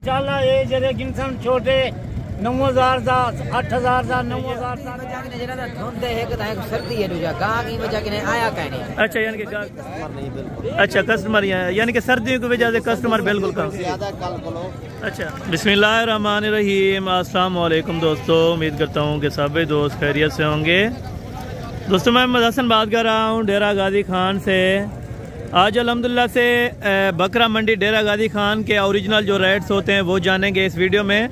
इंशाल्लाह ये जरे गिनसन छोटे 9000 ਦਾ 8000 ਦਾ 9000 ਦਾ ਜਿਹੜਾ ਦਾ ਧੁੰਦ ਹੈ ਕਿ ਤਾਂ ਸਰਦੀ ਹੈ ਦੂਜਾ ਗਾਂ की वजह के आया कहने। अच्छा यानी कि अच्छा कस्टमर यानी कि सर्दियों की वजह से कस्टमर बिल्कुल कम। अच्छा बिस्मिल्लाहिर्रहमानिर्रहीम। अस्सलाम वालेकुम दोस्तों, उम्मीद करता हूँ कि सभी दोस्त खैरियत से होंगे। दोस्तों मैं मोहम्मद हसन बात कर रहा हूँ डेरा गाजी खान से। आज अल्हम्दुलिल्लाह से बकरा मंडी डेरा गाजी खान के ओरिजिनल जो रेट्स होते हैं वो जानेंगे इस वीडियो में।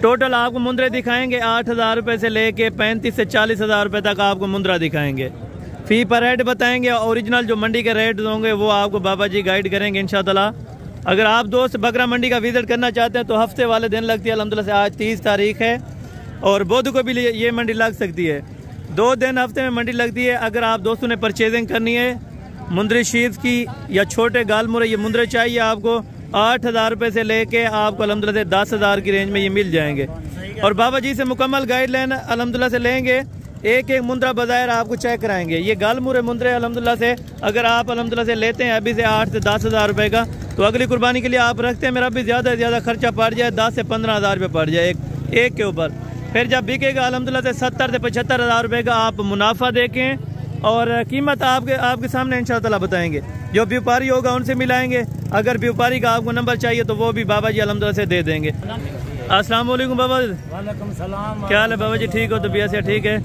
टोटल आपको मुंद्रे दिखाएंगे 8000 रुपये से लेके 35 से 40,000 रुपये तक आपको मुंद्रा दिखाएंगे। फ़ी पर रेट बताएंगे। ओरिजिनल जो मंडी के रेट होंगे वो आपको बाबा जी गाइड करेंगे इंशाअल्लाह। अगर आप दोस्त बकरा मंडी का विज़िट करना चाहते हैं तो हफ्ते वाले दिन लगती है। अल्हम्दुलिल्लाह से आज 30 तारीख है और बुध को भी ये मंडी लग सकती है। 2 दिन हफ्ते में मंडी लगती है। अगर आप दोस्तों ने परचेजिंग करनी है मुंद्री शीट्स की या छोटे गाल मुरे ये मुंद्रे चाहिए आपको 8000 रुपये से लेके आपको अल्हम्दुलिल्लाह से 10,000 की रेंज में ये मिल जाएंगे। और बाबा जी से मुकम्मल गाइडलाइन अल्हम्दुलिल्लाह से लेंगे। एक एक मुंद्रा बाज़ार आपको चेक कराएंगे। ये गाल मुरे मुंद्रे अल्हम्दुलिल्लाह से अगर आप अल्हम्दुलिल्लाह से लेते हैं अभी से 8 से 10,000 रुपये का तो अगली कुर्बानी के लिए आप रखते हैं मेरा भी ज़्यादा से ज़्यादा खर्चा पड़ जाए 10 से 15,000 रुपये पड़ जाए एक के ऊपर। फिर जब बिकेगा अल्हम्दुलिल्लाह से 70 से 75,000 रुपये का आप मुनाफा देखें और कीमत आपके सामने इंशाअल्लाह बताएंगे। जो व्यापारी होगा उनसे मिलाएंगे। अगर व्यापारी का आपको नंबर चाहिए तो वो भी बाबा जी अल्हम्दुलिल्लाह से दे देंगे। अस्सलाम वालेकुम बाबा। वालेकुम सलाम। क्या हाल है बाबा जी, ठीक हो? तबीयत से ठीक है?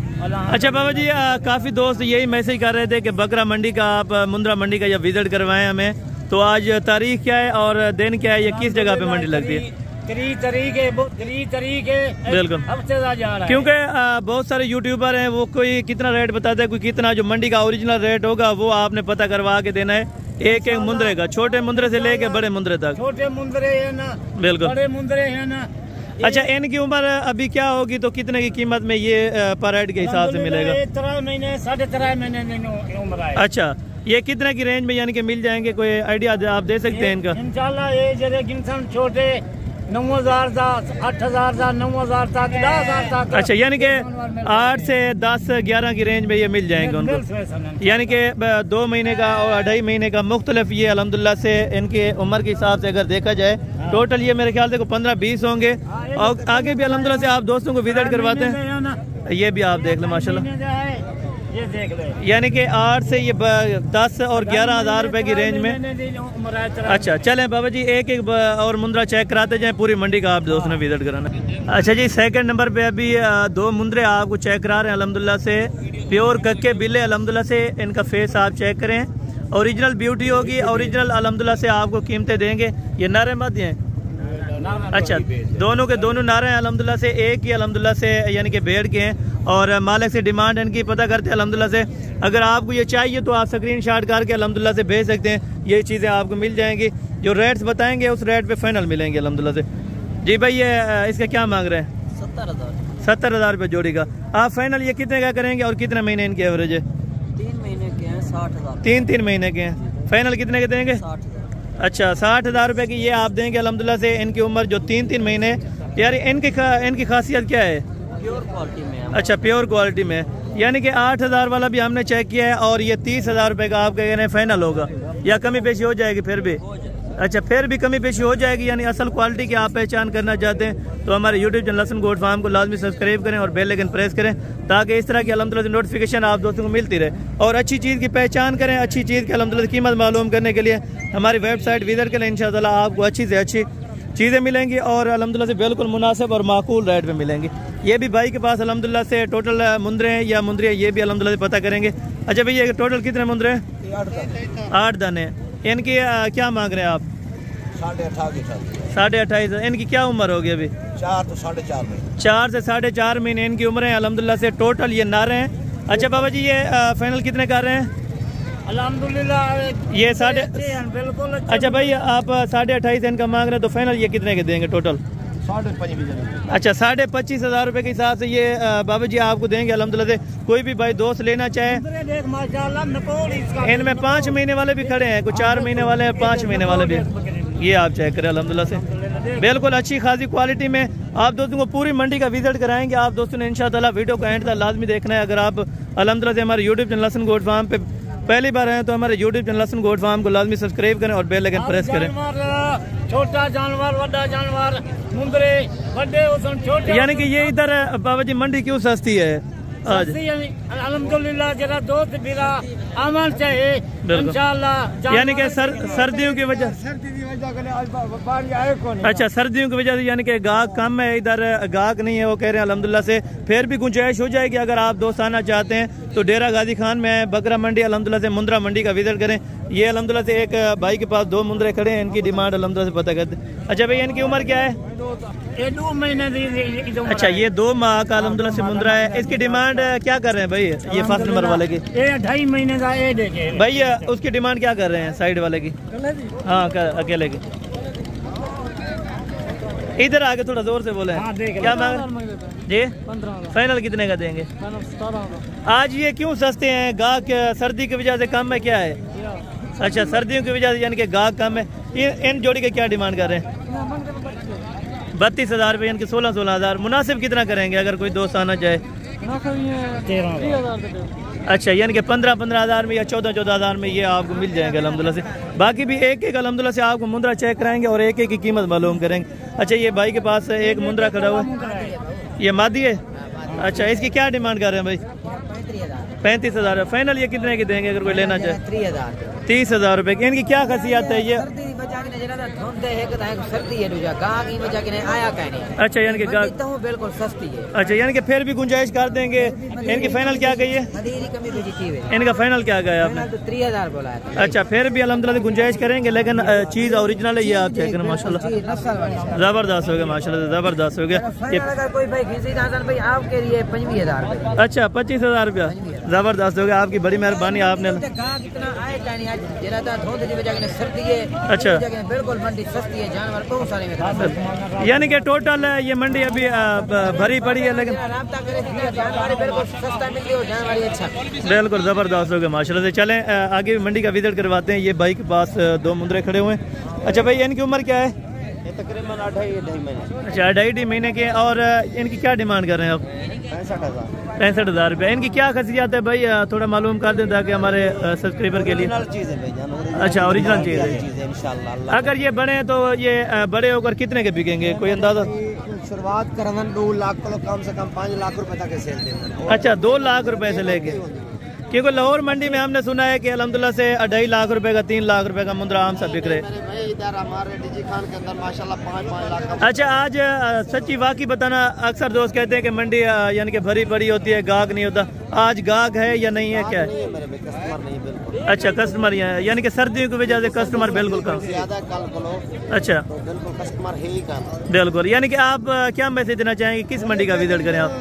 अच्छा बाबा जी काफ़ी दोस्त यही मैसेज कर रहे थे कि बकरा मंडी का आप मुंद्रा मंडी का जब विजिट करवाएं हमें, तो आज तारीख क्या है और दिन क्या है, ये किस जगह पे मंडी लगती है? 3 तारीख है बिल्कुल हफ्ते जा रहा है। क्योंकि बहुत सारे यूट्यूबर हैं वो कोई कितना रेट बताता है, कोई कितना। जो मंडी का ओरिजिनल रेट होगा वो आपने पता करवा के देना है एक एक मुंद्रे का, छोटे मुंद्रे से लेके बड़े मुंद्रे तक। छोटे मुंद्रे है ना, बिल्कुल बड़े मुंद्रे है ना। अच्छा इनकी उम्र अभी क्या होगी तो कितने की कीमत में ये पर हेड के हिसाब से मिलेगा? 13 महीने 13.5 महीने उम्र है। अच्छा ये कितने की रेंज में यानी कि मिल जाएंगे? कोई आइडिया आप दे सकते हैं इनका? इंशाल्लाह ये जरे गिनसन छोटे 9000 का 8000 का 9000 तक 10,000 तक। अच्छा यानी कि 8 से 10 11 की रेंज में ये मिल जाएंगे उनको। यानी कि 2 महीने का और 2.5 महीने का मुख्तलिफ ये अल्हम्दुलिल्लाह से इनके उम्र के हिसाब से अगर देखा जाए टोटल ये मेरे ख्याल से 15-20 होंगे। और आगे भी अल्हम्दुलिल्लाह से आप दोस्तों को विजिट करवाते हैं। ये भी आप देख लें माशाल्लाह, ये देख ले। यानी कि 8 से ये 10 और 11,000 रुपए की रेंज में। अच्छा चलें बाबा जी एक एक और मुंद्रा चेक कराते जाएं पूरी मंडी का आप दोस्तों ने विजिट कराना। अच्छा जी सेकंड नंबर पे अभी 2 मुंद्रे आपको चेक करा रहे हैं अल्हम्दुलिल्लाह से। प्योर कक्के बिल्ले अल्हम्दुलिल्लाह से इनका फेस आप चेक करें। ओरिजिनल ब्यूटी होगी, ओरिजिनल अल्हम्दुलिल्लाह से आपको कीमतें देंगे। ये नारे मत हैं। अच्छा दोनों के दोनों नारे हैं अल्हम्दुलिल्लाह से। एक ही अल्हम्दुलिल्लाह से यानी कि भेड़ के हैं और मालिक से डिमांड इनकी पता करते हैं अल्हम्दुलिल्लाह से। अगर आपको ये चाहिए तो आप स्क्रीनशॉट करके अल्हम्दुलिल्लाह से भेज सकते हैं। ये चीज़ें आपको मिल जाएंगी। जो रेट्स बताएंगे उस रेट पे फाइनल मिलेंगे अल्हम्दुलिल्लाह से। जी भाई ये इसका क्या मांग रहे हैं? 70,000 रुपये जोड़ी का। आप फाइनल ये कितने का करेंगे और कितने महीने इनकी एवरेज है? 3 महीने के हैं 60,000। 3 महीने के हैं। फाइनल कितने के देंगे? 60,000। अच्छा 60,000 रुपये की ये आप देंगे अल्हम्दुलिल्लाह से। इनकी उम्र जो 3 महीने यार इनकी खासियत क्या है? प्योर क्वालिटी में। अच्छा प्योर क्वालिटी में यानी कि 8,000 वाला भी हमने चेक किया है और ये 30,000 रुपये का आप कह रहे हैं फाइनल होगा या कमी पेशी हो जाएगी? फिर भी अच्छा फिर भी कमी पेशी हो जाएगी। यानी असल क्वालिटी की आप पहचान करना चाहते हैं तो हमारे YouTube channel Hasan goat farm को लाजमी सब्सक्राइब करें और बेल आइकन प्रेस करें ताकि इस तरह की अल्हम्दुलिल्लाह नोटिफिकेशन आप दोस्तों को मिलती रहे। और अच्छी चीज़ की पहचान करें, अच्छी चीज़ की अल्हम्दुलिल्लाह कीमत मालूम करने के लिए हमारी वेबसाइट विजिट करें। इंशाअल्लाह आपको अच्छी से अच्छी चीज़ें मिलेंगी और अल्हम्दुलिल्लाह से बिल्कुल मुनासिब और माकूल रेट में मिलेंगी। ये भी भाई के पास अल्हम्दुलिल्लाह से टोटल मुंद्रे हैं या मुंद्री है ये भी अल्हम्दुलिल्लाह से पता करेंगे। अच्छा भैया टोटल कितने मुंद्रे हैं? 8 दाने। इनकी क्या मांग रहे हैं आप? 28.5। इनकी क्या उम्र होगी अभी? 4 से 4.5 महीने। 4 से 4.5 महीने इनकी उम्र है अल्हम्दुलिल्लाह से। टोटल ये नारे हैं। अच्छा बाबा जी ये फाइनल कितने कर रहे हैं? अल्हम्दुलिल्लाह ये 8.5 बिल्कुल। अच्छा भाई आप 28.5 इनका मांग रहे हैं तो फाइनल ये कितने के देंगे टोटल? 25,500। अच्छा 25,500 रुपये के हिसाब से ये बाबा जी आपको देंगे अल्हम्दुलिल्लाह से। कोई भी भाई दोस्त लेना चाहे इनमें 5 महीने वाले भी खड़े हैं, कुछ 4 महीने वाले हैं, 5 महीने वाले भी। ये आप चेक करें अल्हम्दुलिल्लाह से बिल्कुल अच्छी खासी क्वालिटी में आप दोस्तों को पूरी मंडी का विजिट कराएंगे। आप दोस्तों ने इंशाअल्लाह वीडियो को एंड तक लाजमी देखना है। अगर आप अल्हम्दुलिल्लाह से हमारे YouTube channel Hasan goat farm पे पहली बार आए तो हमारे YouTube channel Hasan goat farm को लाजमी सब्सक्राइब करें और बेल आइकन प्रेस करें। छोटा जानवर वड्डा जानवर मुंदरे वड्डे उसन छोटे। यानी कि ये इधर बाबा जी मंडी क्यों सस्ती है आज? अल्हम्दुलिल्लाह जरा दोस्त बिरा अमन चाहे इंशाल्लाह। यानी कि सर्दियों की वजह, अच्छा सर्दियों की वजह से यानी कि गाहक कम है, इधर गाहक नहीं है वो कह रहे हैं अल्हम्दुलिल्लाह से। फिर भी गुंजाइश हो जाएगी अगर आप दोस्त आना चाहते हैं तो डेरा गाजी खान में बकरा मंडी अल्हम्दुलिल्लाह से मुंद्रा मंडी का विजिट करें। ये अल्हम्दुलिल्लाह से एक भाई के पास 2 मुंद्रे खड़े हैं, इनकी डिमांड अल्हम्दुलिल्लाह से पता करते हैं। अच्छा भाई इनकी उम्र क्या है? ये 2 महीने। अच्छा ये 2 माह का अल्हम्दुलिल्लाह से मुंद्रा है। इसकी डिमांड क्या कर रहे हैं भाई ये फर्स्ट नंबर वाले की? 2.5 महीने का ये देखे भाई उसकी डिमांड क्या कर रहे हैं साइड वाले की? हाँ अकेले की। इधर आके थोड़ा जोर से बोले। क्या मांग जी? 15 फाइनल कितने का देंगे? 17। आज ये क्यों सस्ते हैं? गाहक सर्दी की वजह से कम है क्या है? अच्छा सर्दियों की वजह से यानी कि गाहक कम है। इन जोड़ी के क्या डिमांड कर रहे हैं? 32,000 रुपये यानी कि 16,000। मुनासिब कितना करेंगे अगर कोई दोस्त आना चाहे? 13,000। अच्छा यानी कि 15,000 में या 14,000 में ये आपको मिल जाएंगे अल्हम्दुलिल्लाह से। बाकी भी एक एक अल्हम्दुलिल्लाह से आपको मुंद्रा चेक कराएंगे और एक एक की कीमत मालूम करेंगे। अच्छा ये भाई के पास एक मुंद्रा खड़ा हुआ है, ये मादी है। अच्छा इसकी क्या डिमांड कर रहे हैं भाई? 35,000। फाइनल ये कितने की देंगे अगर कोई लेना चाहे? 30,000 रुपये की। इनकी क्या खासियत है ये? अच्छा यानी कि बिल्कुल सस्ती है। अच्छा यानी कि फिर भी गुंजाइश कर देंगे। इनकी फाइनल क्या गई है? इनका फाइनल क्या गया आपने? 3,000 बोला है। अच्छा फिर भी अल्हम्दुलिल्लाह गुंजाइश करेंगे लेकिन चीज ओरिजिनल है ये आप चेक करें माशाल्लाह जबरदस्त हो गया, माशाल्लाह जबरदस्त हो गया। अगर कोई भाई भाई आपके लिए 25,000। अच्छा 25,000 रुपया जबरदस्त हो गया, आपकी बड़ी मेहरबानी आपने। अच्छा बिल्कुल मंडी सस्ती है, जानवर बहुत सारे में। यानी कि टोटल ये मंडी अभी भरी पड़ी है लेकिन बिल्कुल जबरदस्त हो गया माशाल्लाह से। चलें आगे मंडी का विजिट करवाते हैं। ये भाई के पास 2 मुंद्रे खड़े हुए हैं। अच्छा भाई इनकी उम्र क्या है? तकरीबन 2.5 महीने। अच्छा 2.5 महीने के। और इनकी क्या डिमांड कर रहे हैं आप? 65,000 रुपये। इनकी क्या खासियत है भाई थोड़ा मालूम कर दें ताकि हमारे सब्सक्राइबर के लिए। अच्छा ओरिजिनल चीज़ है इंशाल्लाह। अगर ये बड़े तो ये बड़े होकर कितने के बिकेंगे कोई अंदाजा? शुरुआत करना 2 लाख को कम से कम 5 लाख रुपए तक सेल देंगे। अच्छा 2 लाख रुपए से लेके, क्योंकि लाहौर मंडी में हमने सुना है कि अल्हम्दुलिल्लाह से 2.5 लाख रुपए का 3 लाख रुपए का मुंद्रा आम सब बिक रहे। इधर हमारे डीजी खान के अंदर माशाल्लाह 5 लाख का। अच्छा आज सच्ची वाकई बताना, अक्सर दोस्त कहते हैं कि मंडी यानी कि भरी पड़ी होती है, गाहक नहीं होता। आज गाहक है या नहीं है क्या है? कस्टमर नहीं बिल्कुल। अच्छा कस्टमर यानी कि सर्दियों की वजह से कस्टमर बिल्कुल कम। अच्छा बिल्कुल कस्टमर है ही कम बिल्कुल। यानी कि आप क्या मैसेज देना चाहेंगे, किस मंडी का विजिट करें आप?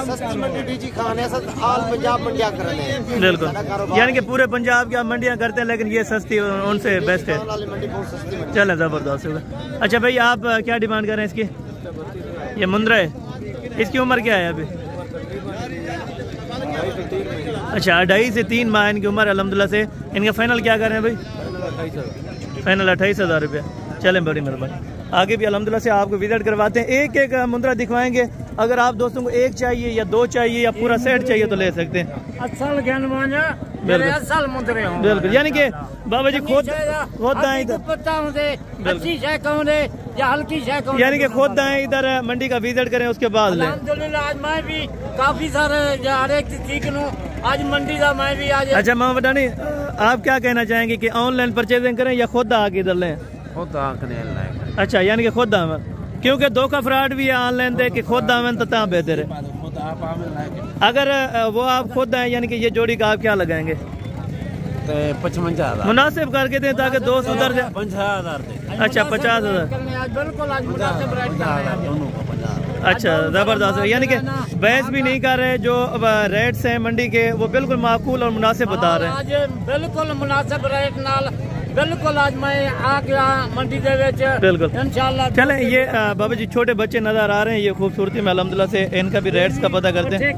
सस्ती मंडी डीजी खान है, ऑल पंजाब मंडियां कर रहे हैं बिल्कुल। यानी कि पूरे पंजाब की आप मंडियां करते हैं लेकिन ये सस्ती उनसे बेस्ट है। चले जबरदस्त होगा। अच्छा भाई आप क्या डिमांड कर रहे हैं इसकी? ये मुंद्रा है, इसकी उम्र क्या है अभी? अच्छा 2.5 से 3 माह इनकी उम्र अल्हम्दुलिल्लाह से। इनका फाइनल क्या कर रहे हैं भाई? फाइनल 28,000 रुपये। चलें बड़ी मेहरबानी। आगे भी अल्हम्दुलिल्लाह से आपको विजिट करवाते हैं, एक एक मुंद्रा दिखवाएंगे। अगर आप दोस्तों को 1 चाहिए या 2 चाहिए या पूरा सेट चाहिए तो ले सकते हैं। असल बिल्कुल। यानी कि बाबा जी खुद आए यानी कि खुद आए इधर मंडी का विजिट करें उसके बाद लें। आज मैं भी काफी सारे आज मंडी का मैं भी आज। अच्छा मामा बतानी आप क्या कहना चाहेंगे कि ऑनलाइन परचेजिंग करें या खुद आके इधर लें? खुद आके। अच्छा यानी कि खुद आवे, क्योंकि धोखा फ्रॉड भी है ऑनलाइन दे कि खुद आवे तो ता बेहतर है। अगर वो आप खुद आए यानी कि ये जोड़ी का आप क्या लगाएंगे? 55,000 मुनासिब करके दें ताकि दोस्त उधर जाए। 50,000। अच्छा 50,000। बिल्कुल अच्छा जबरदस्त है, यानी कि बहस भी नहीं कर रहे, जो रेट्स हैं मंडी के वो बिल्कुल माकूल और मुनासिब बता रहे हैं। आज बिल्कुल मुनासिब रेट नाल बिल्कुल आज मैं आ गया मंडी दे विच बिल्कुल इंशाल्लाह। चलें ये बाबा जी छोटे बच्चे नजर आ रहे हैं, ये खूबसूरती में अल्हम्दुलिल्लाह से इनका भी रेट्स का पता करते हैं।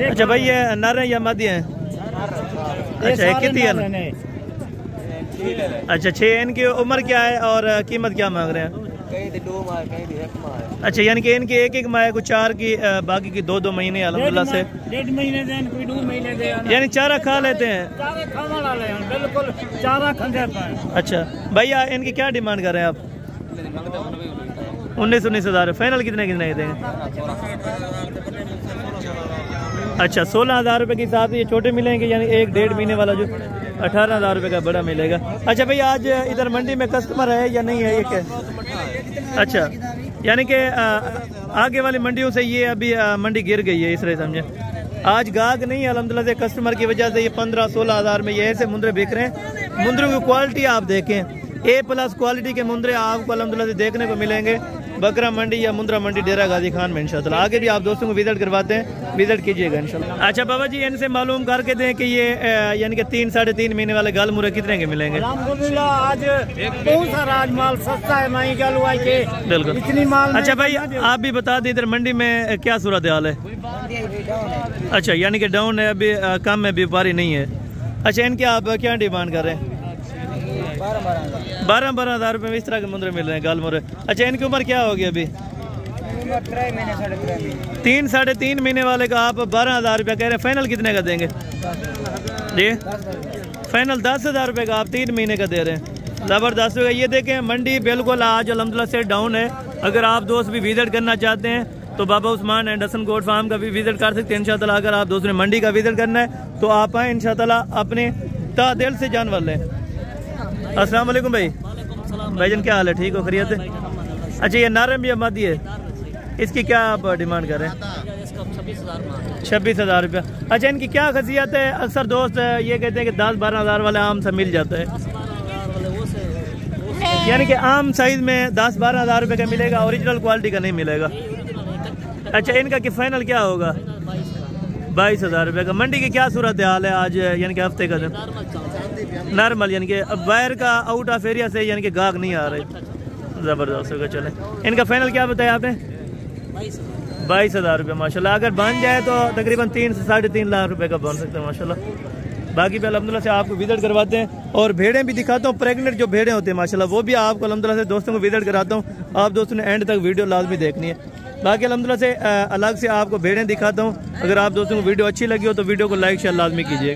अच्छा भाई ये नर है या मादी हैं? अच्छा कितनी है? अच्छा 6। इनकी उम्र क्या है और कीमत क्या मांग रहे हैं? अच्छा यानी कि इनकी एक माह को 4 की बाकी की 2 महीने अल्हम्दुलिल्लाह से 1.5 महीने दें, कोई 2 महीने दे, यानी चारा खा लेते हैं। चारा खाने वाले हैं बिल्कुल, चारा खंडे पर। अच्छा भैया इनकी क्या डिमांड कर रहे हैं आप? 19 हज़ार। फाइनल कितने कितने के देंगे? अच्छा 16,000 रुपये के हिसाब से ये छोटे मिलेंगे, यानी 1-1.5 महीने वाला जो 18,000 रुपये का बड़ा मिलेगा। अच्छा भाई आज इधर मंडी में कस्टमर है या नहीं है ये क्या? अच्छा यानी कि आगे वाली मंडियों से ये अभी मंडी गिर गई है, इस तरह समझे। आज गाहक नहीं है अल्हम्दुलिल्लाह से, कस्टमर की वजह से ये 15-16 हज़ार में ये ऐसे मुंदरे बिक रहे हैं। मुंदरों की क्वालिटी आप देखें, A+ क्वालिटी के मुंदरे आपको अल्हम्दुलिल्लाह से देखने को मिलेंगे बकरा मंडी या मुंद्रा मंडी डेरा गाजी खान में इंशाल्लाह। आगे भी आप दोस्तों को विजिट करवाते हैं, विजिट कीजिएगा इंशाल्लाह। अच्छा बाबा जी इनसे मालूम करके दें कि ये यानी कि 3-3.5 महीने वाले गाल मुर्गे कितने के मिलेंगे? अल्हम्दुलिल्लाह आज बहुत सारा आज माल सस्ता है, माई गाल हुआ के बिल्कुल इतनी माल। अच्छा भाई आप भी बता दें इधर मंडी में क्या सूरत हाल है? अच्छा यानी कि डाउन है, अभी कम है, व्यापारी नहीं है। अच्छा इनके आप क्या डिमांड कर रहे हैं? 12-12 हज़ार रुपये में इस तरह के मुंदरे मिल रहे हैं गाल मुर्गे। अच्छा इनकी उम्र क्या होगी अभी? 3-3.5 महीने वाले का आप 12 हज़ार रुपया कह रहे हैं। फाइनल कितने का देंगे जी? फाइनल 10 हज़ार रुपये का आप 3 महीने का दे रहे हैं। ज़बरदस्त होगा। ये देखें मंडी बिल्कुल आज अल्हम्दुलिल्लाह से डाउन है। अगर आप दोस्त भी विजिट करना चाहते हैं तो Baba Usman and Hasan goat farm का भी विजिट कर सकते हैं इंशाअल्लाह। अगर आप दोस्तों ने मंडी का विजिट करना है तो आप आए इंशाअल्लाह, अपने दिल से जानवर लें। अस्सलाम वालेकुम भाई। भाईजान क्या हाल है? ठीक हो, खैरियत है? अच्छा ये नारम या मादी है, इसकी क्या आप डिमांड कर रहे हैं? 26 हज़ार रुपया। अच्छा इनकी क्या खासियत है? अक्सर दोस्त ये कहते हैं कि 10-12 हज़ार वाले आम सा मिल जाता है, यानी कि आम साइज में 10-12 हज़ार रुपये का मिलेगा, ओरिजिनल क्वालिटी का नहीं मिलेगा। अच्छा इनका कि फाइनल क्या होगा? 22 हज़ार रुपये का। मंडी की क्या सूरत हाल है आज, यानी कि हफ्ते का दिन नॉर्मल, यानी कि अब बाहर का आउट ऑफ एरिया से यानी कि गाहक नहीं आ रहे। ज़बरदस्त होगा। चले इनका फाइनल क्या बताया आपने? 22 हज़ार रुपये माशाल्लाह। अगर बन जाए तो तकरीबन 3 से 3.5 लाख रुपए का बन सकते हैं माशाल्लाह। बाकी पे अल्हम्दुलिल्लाह से आपको विजिट करवाते हैं और भेड़ें भी दिखाता हूँ। प्रेग्नेंट जो भेड़ें होते हैं माशाल्लाह वो भी आपको अल्हम्दुलिल्लाह से दोस्तों को विजिट कराता हूँ। आप दोस्तों ने एंड तक वीडियो लाजमी देखनी है। बाकी अल्हम्दुलिल्लाह से अलग से आपको भेड़ें दिखाता हूँ। अगर आप दोस्तों को वीडियो अच्छी लगी हो तो वीडियो को लाइक शेयर लाजमी कीजिए।